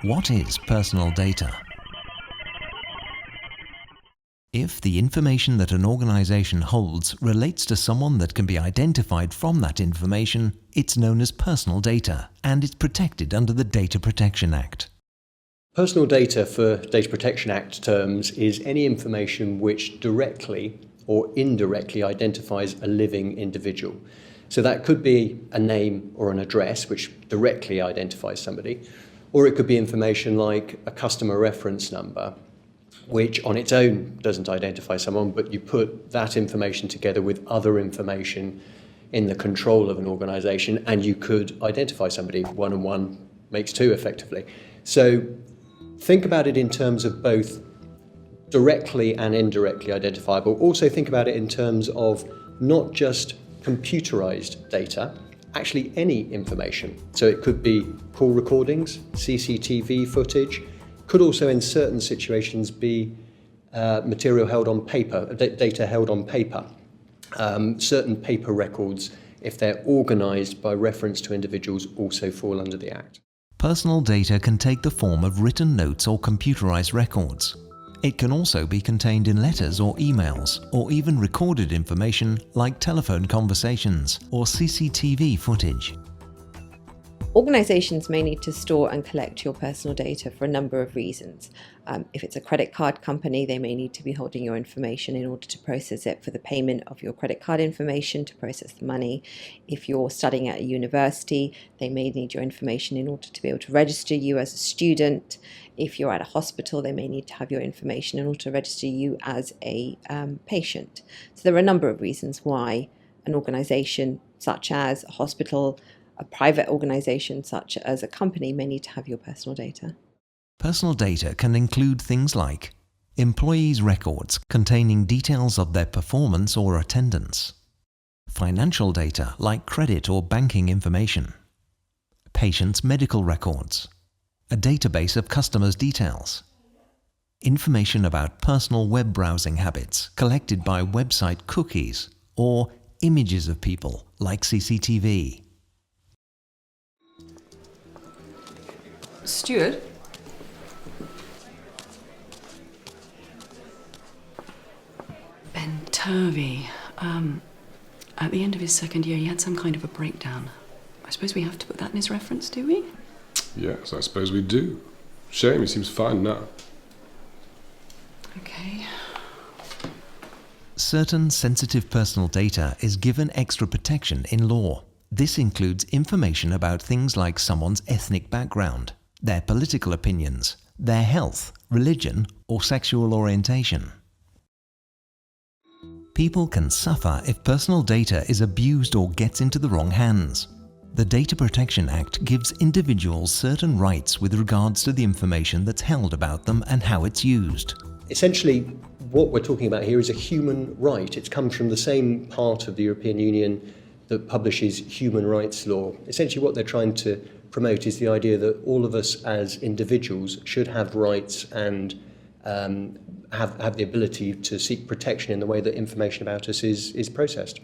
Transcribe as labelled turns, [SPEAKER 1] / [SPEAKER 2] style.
[SPEAKER 1] What is personal data? If the information that an organization holds relates to someone that can be identified from that information, it's known as personal data, and it's protected under the Data Protection Act.
[SPEAKER 2] Personal data for Data Protection Act terms is any information which directly or indirectly identifies a living individual. So that could be a name or an address which directly identifies somebody, or it could be information like a customer reference number, which on its own doesn't identify someone, but you put that information together with other information in the control of an organization and you could identify somebody. 1 and 1 makes 2 effectively. So think about it in terms of both directly and indirectly identifiable. Also think about it in terms of not just computerized data, actually any information. So it could be call recordings, CCTV footage, could also in certain situations be material held on paper, data held on paper. Certain paper records, if they're organized by reference to individuals, also fall under the Act.
[SPEAKER 1] Personal data can take the form of written notes or computerized records. It can also be contained in letters or emails, or even recorded information like telephone conversations or CCTV footage.
[SPEAKER 3] Organisations may need to store and collect your personal data for a number of reasons. If it's a credit card company, they may need to be holding your information in order to process it for the payment of your credit card information, to process the money. If you're studying at a university, they may need your information in order to be able to register you as a student. If you're at a hospital, they may need to have your information in order to register you as a patient. So there are a number of reasons why an organisation such as a hospital, a private organisation such as a company may need to have your personal data.
[SPEAKER 1] Personal data can include things like employees' records containing details of their performance or attendance, financial data like credit or banking information, patients' medical records, a database of customers' details, information about personal web browsing habits collected by website cookies, or images of people like CCTV.
[SPEAKER 4] Stuart? Ben Turvey. At the end of his second year, he had some kind of a breakdown. I suppose we have to put that in his reference, do we?
[SPEAKER 5] Yes, I suppose we do. Shame, he seems fine now.
[SPEAKER 4] Okay.
[SPEAKER 1] Certain sensitive personal data is given extra protection in law. This includes information about things like someone's ethnic background, their political opinions, their health, religion, or sexual orientation. People can suffer if personal data is abused or gets into the wrong hands. The Data Protection Act gives individuals certain rights with regards to the information that's held about them and how it's used.
[SPEAKER 2] Essentially, what we're talking about here is a human right. It comes from the same part of the European Union that publishes human rights law. Essentially what they're trying to promote is the idea that all of us as individuals should have rights and have the ability to seek protection in the way that information about us is processed.